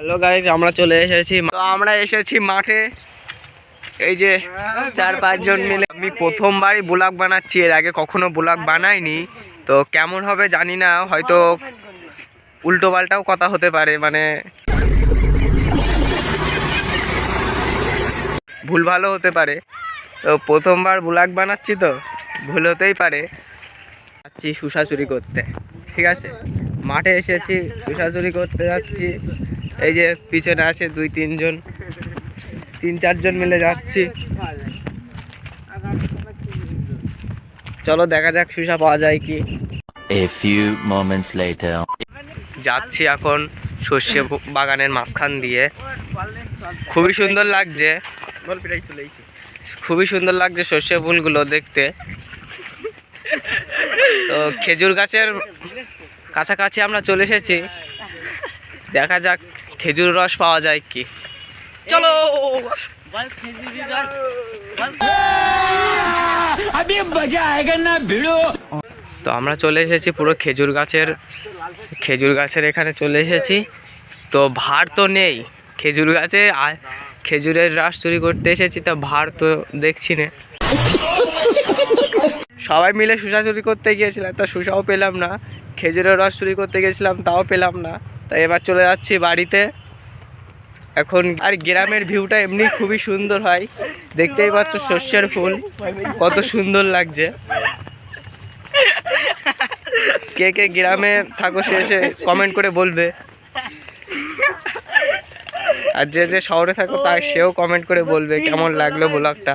Hello guys, আমরা চলে এসেছি। তো আমরা এসেছি মাঠে, এই যে 4-5 জন মিলে। আমি প্রথমবারই ব্লগ বানাচ্ছি, এর আগে কখনো ব্লগ বানাইনি। তো কেমন হবে জানি না, হয়তো উল্টো পাল্টাও কথা হতে পারে, মানে ভুল ভালো হতে পারে। তো প্রথমবার ব্লগ বানাচ্ছি, তো ভুল হতেই পারে। যাচ্ছি শুষা চুরি করতে, ঠিক আছে? মাঠে এসেছি, শুষা চুরি করতে যাচ্ছি। এই যে পিছনে আসে 2-3 জন, 3-4 জন মিলে যাচ্ছি। চলো দেখা যাক শুষা পাওয়া যায় কি। A few moments later. যাচ্ছি এখন সর্ষে বাগানের মাঝখান দিয়ে। খুবই সুন্দর লাগছে, খুবই সুন্দর লাগছে সর্ষে ফুলগুলো দেখতে। তো খেজুর গাছের কাছাকাছি আমরা চলে এসেছি, দেখা যাক খেজুর রস পাওয়া যায় কি। চলো। তো আমরা চলে এসেছি পুরো খেজুর গাছের এখানে চলে এসেছি। তো ভাড় তো নেই খেজুর গাছে, খেজুরের রস চুরি করতে এসেছি, তো ভাড় তো দেখছি না। সবাই মিলে শুষা চুরি করতে গিয়েছিলাম, তা শুষাও পেলাম না। খেজুরের রস চুরি করতে গিয়েছিলাম, তাও পেলাম না। তাই এবার চলে যাচ্ছি বাড়িতে এখন। আর গ্রামের ভিউটা এমনি খুবই সুন্দর হয়, দেখতেই পাচ্ছ সর্ষের ফুল কত সুন্দর লাগছে। কে কে গ্রামে থাকো সে এসে কমেন্ট করে বলবে, আর যে যে শহরে থাকো তা সেও কমেন্ট করে বলবে কেমন লাগলো ব্লগটা।